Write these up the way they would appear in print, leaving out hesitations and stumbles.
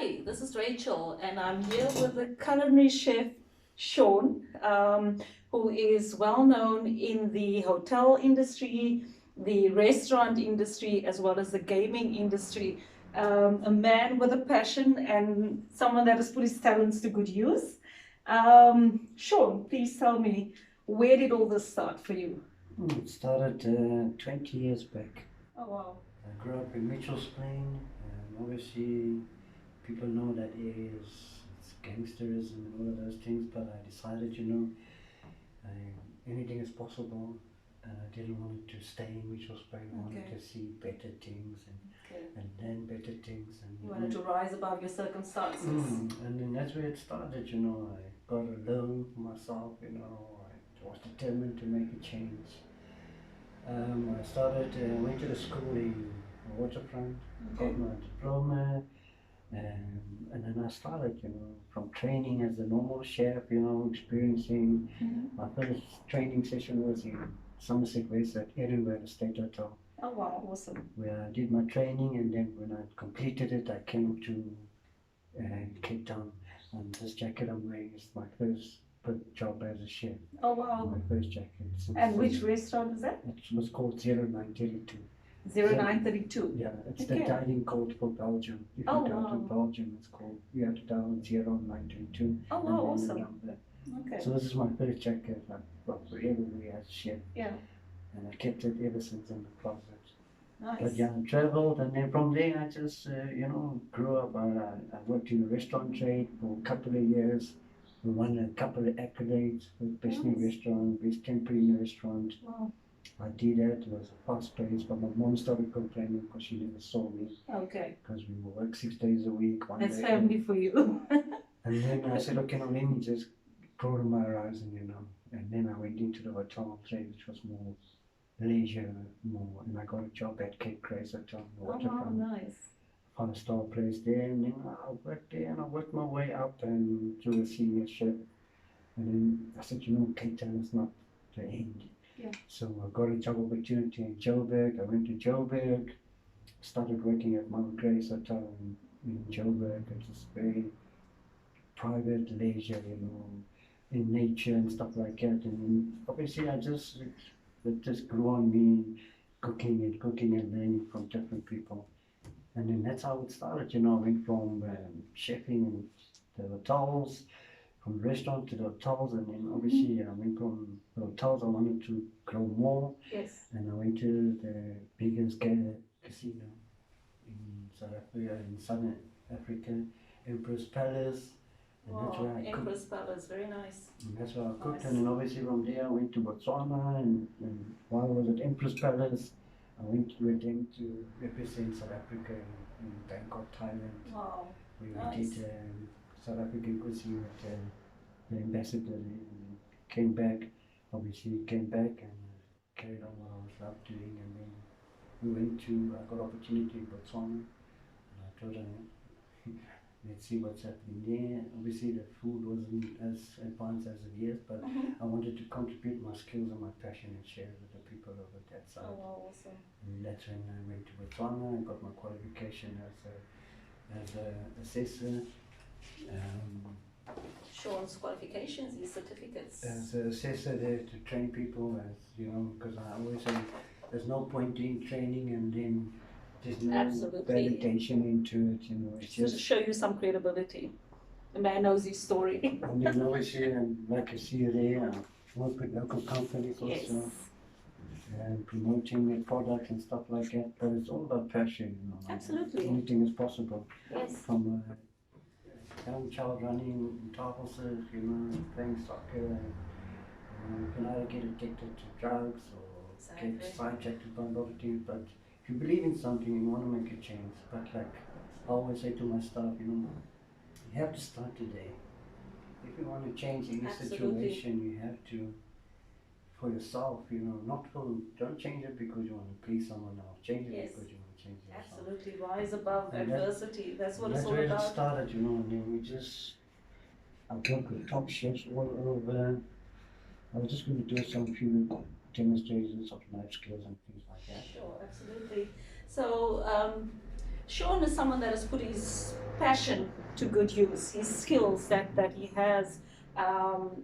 Hi, this is Rachel, and I'm here with the culinary chef Shaun, who is well known in the hotel industry, the restaurant industry, as well as the gaming industry. A man with a passion and someone that has put his talents to good use. Shaun, please tell me, where did all this start for you? It started 20 years back. Oh, wow. I grew up in Mitchell's Plain, and obviously people know that area is it's gangsterism and all of those things, but I decided, anything is possible, and I didn't want to stay in Mitchell's Plain. I wanted to see better things and learn better things. And You wanted to rise above your circumstances. And then that's where it started, I got a loan for myself, I was determined to make a change. I started, went to the school in Waterfront, got my diploma, and then I started, from training as a normal chef, experiencing. My first training session was in Somerset West at Edinburgh State Hotel, Oh, wow, awesome. where I did my training, and then when I completed it, I came to Cape Town, and this jacket I'm wearing is my first job as a chef. Oh, wow. My first jacket. And which restaurant is that? It was called 0932. 0932. Yeah, it's the dining code for Belgium. If you Oh, go to wow. Belgium, it's called, you have to dial 0932. Oh, wow, and then the awesome. number. Okay. So this is my first jacket I brought forever as a chef, Yeah, and I kept it ever since in the closet. nice. But yeah, I traveled, and then from there I just, grew up. I worked in the restaurant trade for a couple of years. We won a couple of accolades for best new Nice. restaurant, best temporary in the restaurant. Wow. I did that. It was a fast pace, but my mom started complaining because she never saw me, Okay. because we would work 6 days a week. That's day. family for you. And then I said, okay, now let me just broaden my horizon, And then I went into the hotel trade, which was more leisure, and I got a job at Cape Grace Hotel in Oh, wow, Waterfront. nice. 5-star place there, and then I worked there, and I worked my way up and to a senior chef. And then I said, Cape Town is not the end. Yeah. So I got a job opportunity in Joburg. I went to Joburg, started working at Mount Grace Hotel in Joburg. It's very private leisure, in nature and stuff like that. And obviously it just grew on me cooking and learning from different people. And then that's how it started, I went from chefing in the hotels, from the restaurant to the hotels, and then obviously I went from the hotels, I wanted to grow more, Yes. and I went to the biggest casino in South Africa, in Southern Africa, Empress Palace, and that's where I cooked. Empress Palace, very nice. And that's where I cooked, Nice. and then obviously from there I went to Botswana, and while I was at Empress Palace, I went with them to represent South Africa in Bangkok, Thailand. Wow. We Nice. did South African cuisine with the ambassador, and came back. Obviously, came back and carried on what I was loved doing, and then I got opportunity in Botswana, and I told them, let's see what's happening there. Obviously, the food wasn't as advanced as it is, but I wanted to contribute my skills and my passion and share it with the people over that side. Oh, wow, awesome. And that's when I went to Botswana and got my qualification as a assessor. Shaun's qualifications, his certificates. As an assessor there to train people, because I always say there's no point in training and then there's no Absolutely. validation into it, it's Just to just. show you some credibility. The man knows his story. And then obviously, and like I see you there, I work with local companies also. Yes. And promoting their products and stuff like that, but it's all about passion, Absolutely. Anything is possible. Yes. From a young child running in Tarpelses, playing soccer, you can either get addicted to drugs or get sidetracked by a lot of things, but if you believe in something, you want to make a change. But like I always say to my staff, you have to start today. If you want to change any Absolutely. situation, you have to, for yourself, don't change it because you want to please someone else. Change it Yes. because you want to change yourself. Absolutely. Rise above And adversity. That's what it's That's all where it about. started, and then I worked with top chefs all over. I was just going to do some few demonstrations of life skills and things like that. Sure, absolutely. So, Shaun is someone that has put his passion to good use, his skills that he has.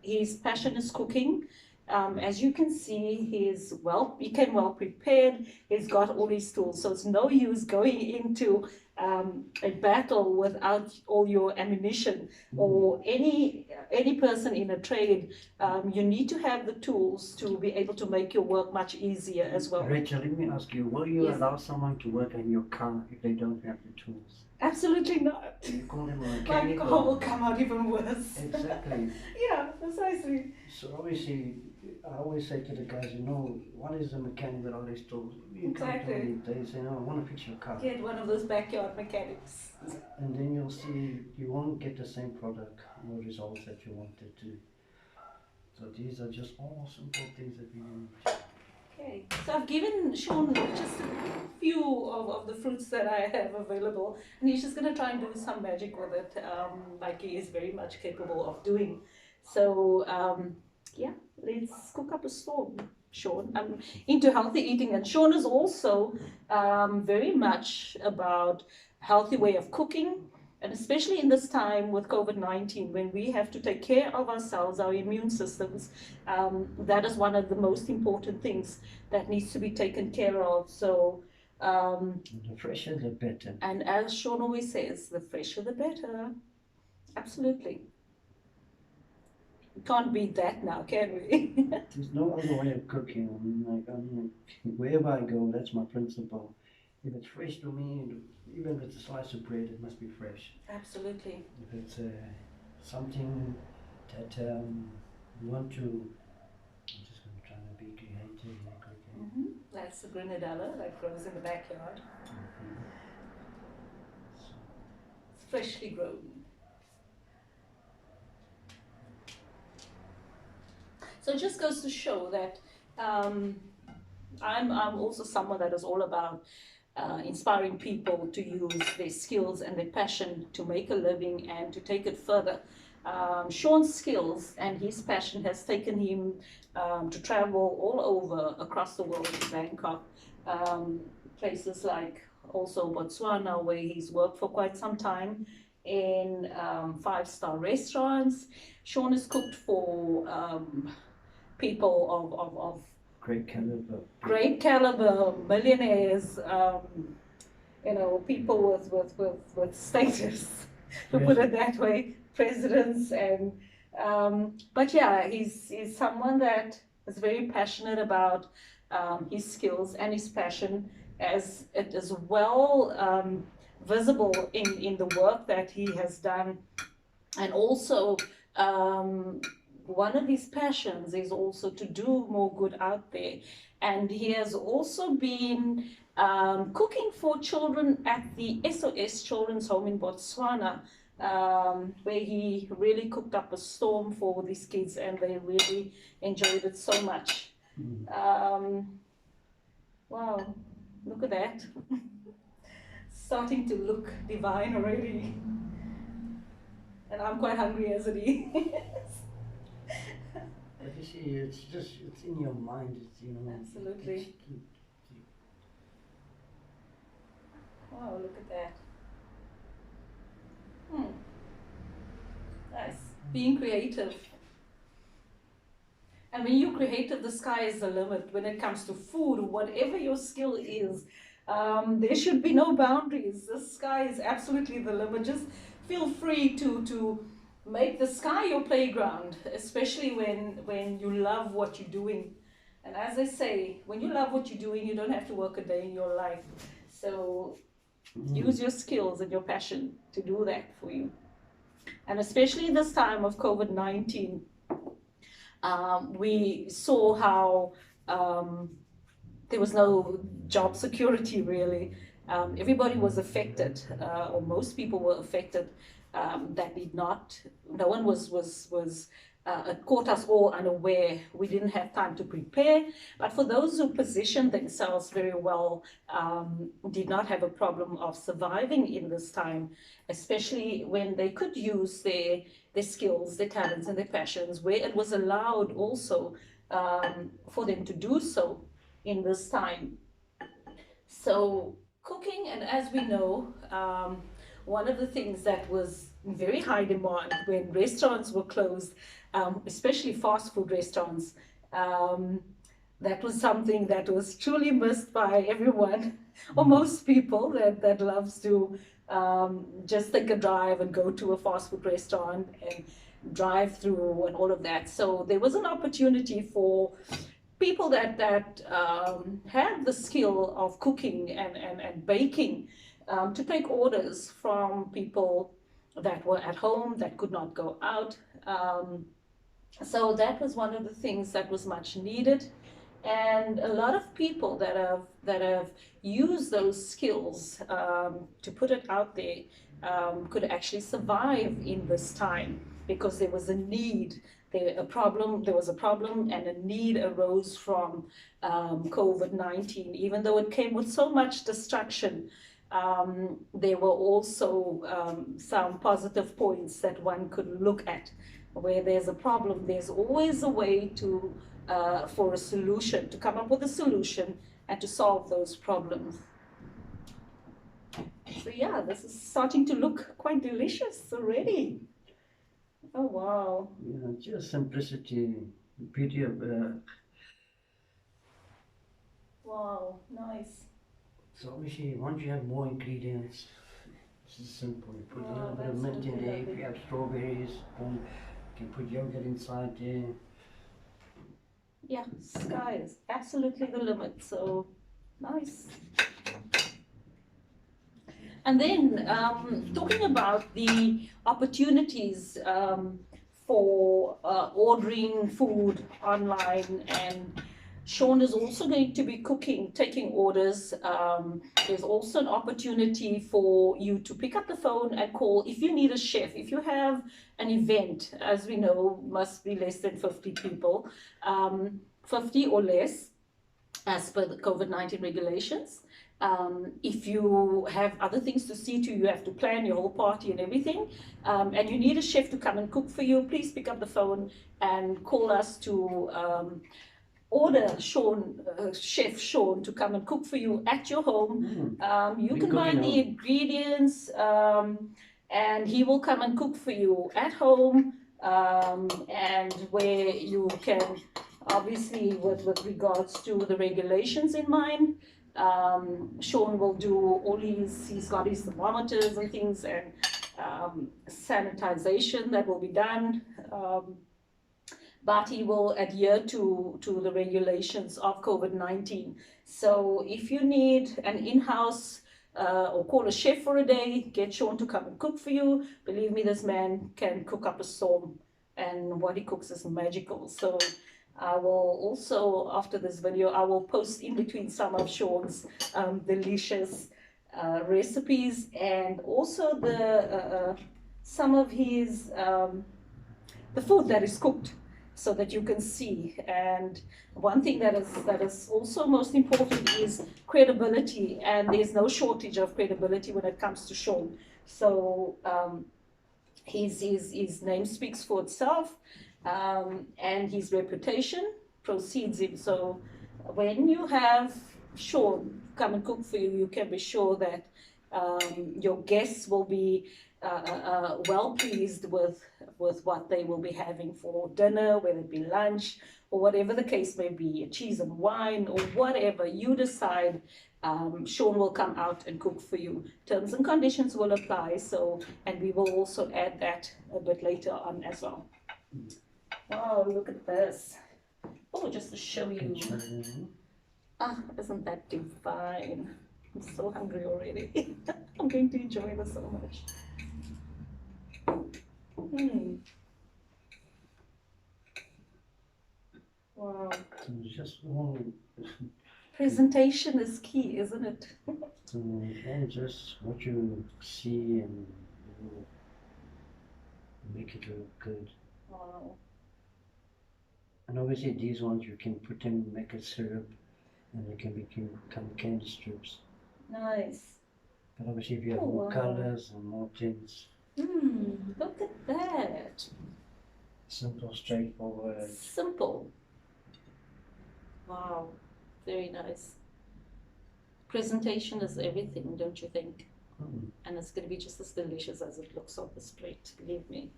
His passion is cooking. As you can see, he came well prepared. He's got all his tools, so it's no use going into a battle without all your ammunition. Or any person in a trade, you need to have the tools to be able to make your work much easier as well. Rachel, let me ask you, will you Yes. allow someone to work on your car if they don't have the tools? Absolutely not. You call them a My mechanic? car will come out even worse. Exactly. Yeah, precisely. So obviously, I always say to the guys, you know, what is a mechanic with all these tools? You Exactly. come to me, they say, no, I want to fix your car. Get one of those backyard mechanics. And then you'll see you won't get the same product or results that you wanted to. So these are just all simple things that we need. Okay, so I've given Shaun just a few of the fruits that I have available, and he's just going to try and do some magic with it, like he is very much capable of doing. So, yeah, let's cook up a storm, Shaun. I'm into healthy eating, and Shaun is also very much about healthy way of cooking. And especially in this time with COVID-19, when we have to take care of ourselves, our immune systems, that is one of the most important things that needs to be taken care of. So, The fresher the better. and as Shaun always says, the fresher the better. Absolutely. We can't beat that now, can we? There's no other way of cooking. Wherever I go, that's my principle. If it's fresh to me, even if it's a slice of bread, it must be fresh. Absolutely. If it's something that you want to, I'm just going to try to be creative here quickly. That's the grenadella that grows in the backyard. It's freshly grown. So it just goes to show that I'm also someone that is all about inspiring people to use their skills and their passion to make a living and to take it further. Shaun's skills and his passion has taken him to travel all over across the world, Bangkok, places like also Botswana, where he's worked for quite some time in 5-star restaurants. Shaun has cooked for people of great caliber, millionaires, you know, people with status, to put it that way, presidents, and but yeah, he's someone that is very passionate about his skills and his passion, as it is well visible in the work that he has done, and also one of his passions is also to do more good out there. And he has also been cooking for children at the SOS Children's Home in Botswana, where he really cooked up a storm for these kids, and they really enjoyed it so much. Wow, look at that. Starting to look divine already. And I'm quite hungry as it is. But you see, it's in your mind, it's, you know. Absolutely. Wow, look at that. Nice. Being creative. And when you're creative, the sky is the limit when it comes to food, whatever your skill is. There should be no boundaries. The sky is absolutely the limit. Just feel free to make the sky your playground, especially when you love what you're doing. And as I say, when you love what you're doing, you don't have to work a day in your life. So use your skills and your passion to do that for you. And especially in this time of COVID-19, we saw how there was no job security really. Everybody was affected, or most people were affected. That did not, no one was it caught us all unaware. We didn't have time to prepare, but for those who positioned themselves very well, did not have a problem of surviving in this time, especially when they could use their skills, their talents and their passions, where it was allowed also for them to do so in this time. So cooking, and as we know, one of the things that was in very high demand when restaurants were closed, especially fast food restaurants, um, that was something that was truly missed by everyone or most people that loves to just take a drive and go to a fast food restaurant and drive through and all of that. So there was an opportunity for people that have the skill of cooking and baking to take orders from people that were at home that could not go out. So that was one of the things that was much needed, and a lot of people that have used those skills to put it out there could actually survive in this time because there was a need. There was a problem and a need arose from COVID-19. Even though it came with so much destruction, there were also some positive points that one could look at. Where there's a problem, there's always a way to for a solution, to come up with a solution and to solve those problems. So yeah, this is starting to look quite delicious already. Oh wow. Yeah, just simplicity, the beauty of Wow, nice. so obviously once you have more ingredients, this is simple. You put a little bit of mint in there, if you have strawberries, boom, you can put yogurt inside there. Yeah, sky is absolutely the limit, so nice. And then talking about the opportunities for ordering food online, and Shaun is also going to be cooking, taking orders. There's also an opportunity for you to pick up the phone and call if you need a chef. If you have an event, as we know, must be less than 50 people, 50 or less, as per the COVID-19 regulations. If you have other things to see to, you have to plan your whole party and everything, and you need a chef to come and cook for you, please pick up the phone and call us to order Shaun, Chef Shaun, to come and cook for you at your home. You can buy the ingredients, and he will come and cook for you at home, and where you can, obviously with regards to the regulations in mind, Shaun will do all he's got his thermometers and things, and sanitization that will be done, but he will adhere to the regulations of COVID-19. So if you need an in-house or call a chef for a day, get Shaun to come and cook for you. Believe me, this man can cook up a storm, and what he cooks is magical. So I will also, after this video, I will post in between some of Shaun's delicious recipes, and also the some of his the food that is cooked, so that you can see. And one thing that is also most important is credibility, and there's no shortage of credibility when it comes to Shaun. So his name speaks for itself. And his reputation precedes him. So when you have Shaun come and cook for you, you can be sure that your guests will be well pleased with what they will be having for dinner, whether it be lunch or whatever the case may be, a cheese and wine or whatever you decide. Shaun will come out and cook for you. Terms and conditions will apply. So, and we will also add that a bit later on as well. Wow, look at this. Oh, just to show you. Ah, isn't that divine? I'm so hungry already. I'm going to enjoy this so much. Wow. Just one. Presentation is key, isn't it? And just what you see and make it look good. Wow. And obviously these ones you can put in, make a syrup, and they can become candy strips. Nice. But obviously if you have more colors and more tints. Look at that. Simple, straightforward. Simple. Wow, very nice. Presentation is everything, don't you think? Mm. And it's going to be just as delicious as it looks on this plate, believe me.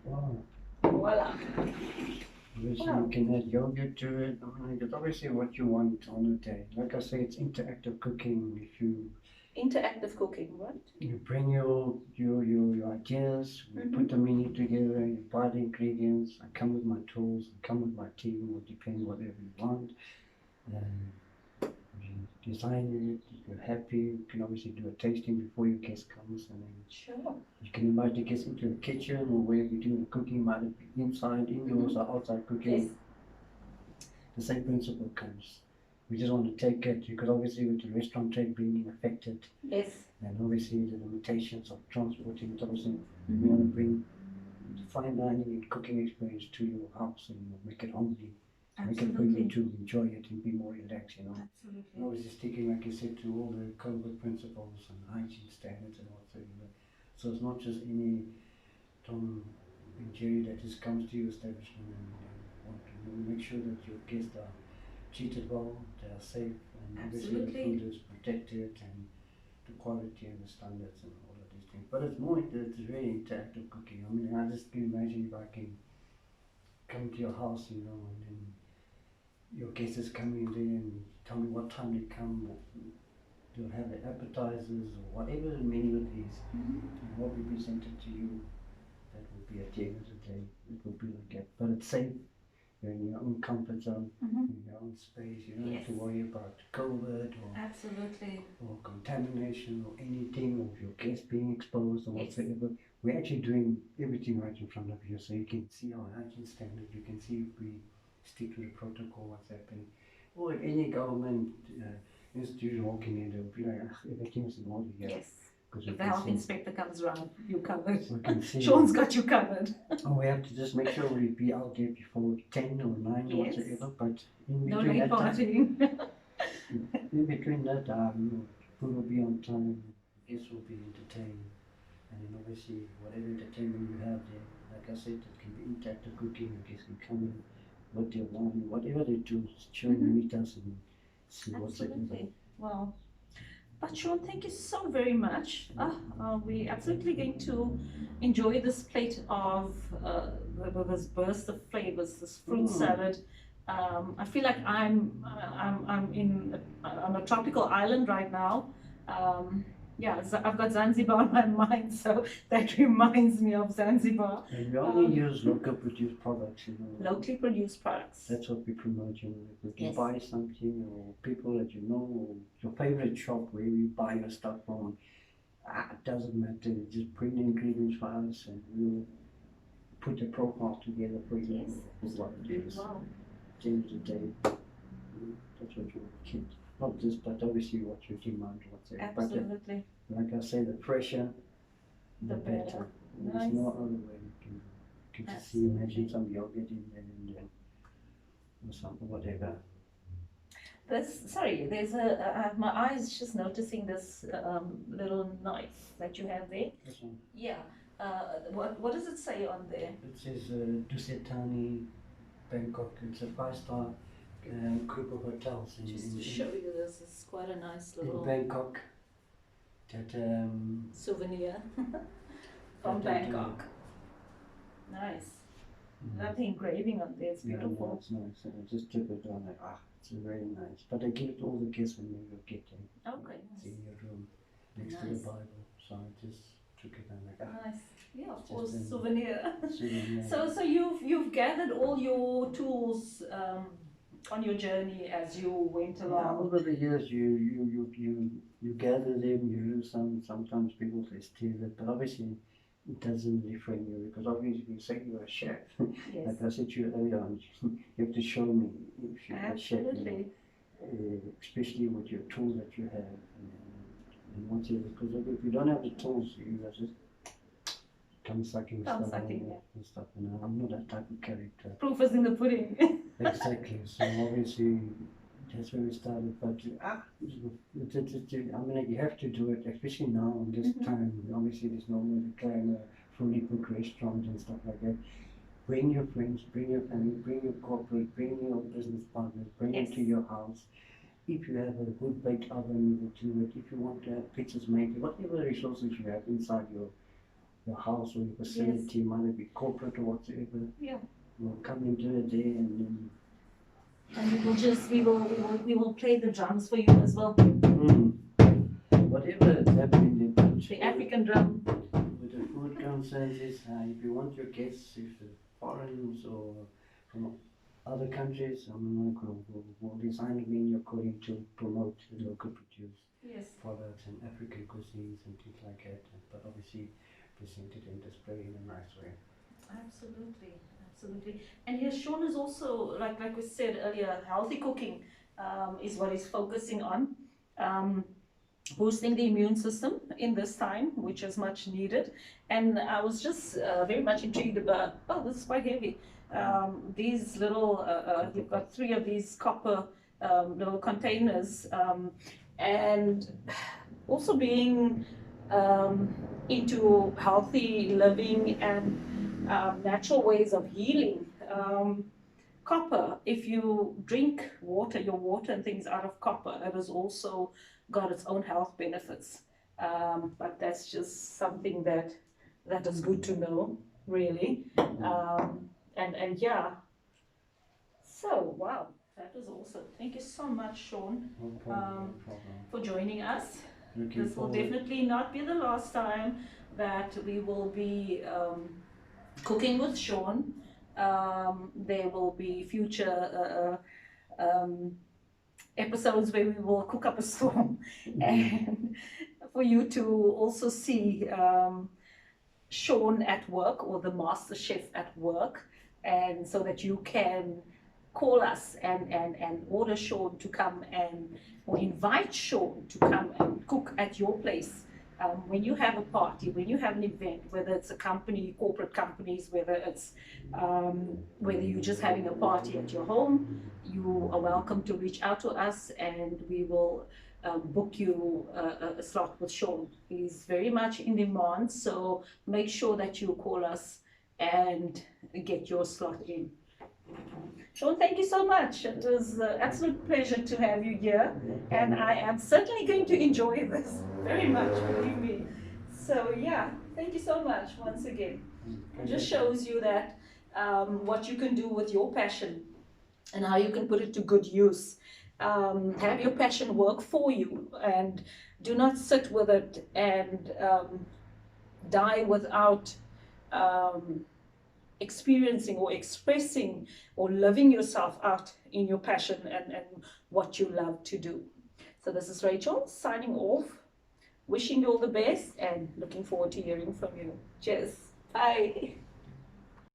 Wow. Voila. Obviously, Wow. you can add yogurt to it. I mean, it's obviously what you want on a day. Like I say, it's interactive cooking. If you Interactive cooking, right? you bring your ideas, we put them in here together, you buy the ingredients, I come with my tools, I come with my team, or depend whatever you want. You design it, if you're happy, you can obviously do a tasting before your guest comes, and then Sure. you can invite the guest into the kitchen or where you're doing the cooking, might it be inside, indoors, or outside cooking. Yes. The same principle comes. We just want to take it because obviously with the restaurant trade being affected, Yes. and obviously the limitations of transporting it, obviously we want to bring the fine dining and cooking experience to your house and make it homely, make it for you to enjoy it and be more relaxed, you know. Absolutely. And obviously sticking, like you said, to all the COVID principles and hygiene standards and whatsoever. So it's not just any Tom and Jerry that just comes to your establishment and want to make sure that your guests are treated well, they are safe, and obviously the food is protected and the quality and the standards and all of these things. But it's more, it's very interactive cooking. I mean, I just can imagine if I can come to your house, you know, and then your guests is coming there and tell me what time they come. They'll have the appetizers or whatever the menu is, and what we presented to you. That would be at the end of the day. It would be like that. But it's safe. You're in your own comfort zone, in your own space. You don't have to worry about COVID or contamination or anything of your guests being exposed or whatsoever. We're actually doing everything right in front of you, so you can see our hygiene standard. You can see if we stick to the protocol, what's happening. Or if any government institution walking in, they'll be like, everything's in order here. Yes. If the health inspector comes around, you're covered. We can see. Sean's got you covered. We have to just make sure we be out there before 10 or 9 or whatever, but in No between late that time, partying. in between that time, food will be on time, guests will be entertained, and then obviously whatever entertainment you have there, like I said, it can be interactive cooking, I guess can come in what they want, whatever they do, chill and meet us and see what's it. Absolutely. Wow. But Sean, thank you so very much. We're absolutely going to enjoy this plate of this burst of flavors, this fruit salad. I feel like I'm on a tropical island right now. Yeah, I've got Zanzibar on my mind, so that reminds me of Zanzibar. And we only use local produced products, you know. Locally produced products. That's what we promote, you know. If you buy something or people that you know, or your favorite shop where you buy your stuff from, it doesn't matter. Just bring the ingredients for us and we'll put a profile together for you. Yes. Is what it is. Wow. At the end of the day, that's what you keep. Not just, but obviously what you demand, whatsoever. Absolutely. But like I say, the fresher, the better. Nice. There's no other way you can just see, imagine some yogurt in there and or something, whatever. There's my eyes just noticing this little knife that you have there. This one. Yeah. What does it say on there? It says Dusetani, Bangkok. It's a 5-star group of hotels Just to show you this, it's quite a nice little in Bangkok. That souvenir from Bangkok. Nice. Love the engraving on there, it's beautiful. Yeah, it's nice. So I just took it on like, it's very nice. But I give it to all the guests when you get there. Okay, It's in your room next to the Bible. So I just took it and like, nice. Yeah, of course, just souvenir. souvenir. So you've gathered all your tools on your journey as you went along. Over the years, you gather them, you lose some. Sometimes people say steal it, but obviously it doesn't refrain you because obviously you say you're a chef. Yes. Like I said to you earlier on, you have to show me if you're a chef, you know, especially with your tools that you have. And once you, because if you don't have the tools, you are just sucking stuff and stuff. And I'm not that type of character. Proof is in the pudding. Exactly. So obviously that's where we started. But I mean, you have to do it, especially now in this time. Obviously, there's no more declare fully booked restaurants and stuff like that. Bring your friends, bring your family, bring your corporate, bring your business partners, bring them to your house. if you have a good baked oven, you will do it. If you want to have pizzas made, whatever resources you have inside your house or your vicinity, might it be corporate or whatsoever, Yeah. we'll come and do it there, and then we will play the drums for you as well. whatever is happening there. But The African drum. with the food concerns is, if you want your guests, if they're foreigners or from other countries, we'll design a menu according to promote the local produce Yes. products and African cuisines and things like that. But obviously presented and displayed in a nice way. Absolutely, absolutely. And yes, Shaun is also, like we said earlier, healthy cooking is what he's focusing on. Boosting the immune system in this time, which is much needed. And I was just very much intrigued about, oh, this is quite heavy. These little, you've got 3 of these copper little containers, and also being into healthy living and natural ways of healing. Copper, if you drink water, your water and things out of copper, it has also got its own health benefits. But that's just something that is good to know, really. And yeah, so wow, that was awesome. Thank you so much, Shaun, No problem. for joining us. Looking This will forward. definitely not be the last time that we will be cooking with Shaun. There will be future episodes where we will cook up a storm, and for you to also see Shaun at work, or the master chef at work, and so that you can call us and order Shaun to come or invite Shaun to come and cook at your place. When you have a party, when you have an event, whether it's a company, corporate companies, whether it's whether you're just having a party at your home, you are welcome to reach out to us, and we will book you a slot with Shaun. He's very much in demand, so make sure that you call us and get your slot in. Shaun, thank you so much. It was an absolute pleasure to have you here, and I am certainly going to enjoy this very much, believe me. So yeah, thank you so much once again. It just shows you that what you can do with your passion and how you can put it to good use. Have your passion work for you, and do not sit with it and die without experiencing or expressing or living yourself out in your passion and what you love to do. So this is Rachel signing off, wishing you all the best and looking forward to hearing from you. Cheers. Bye.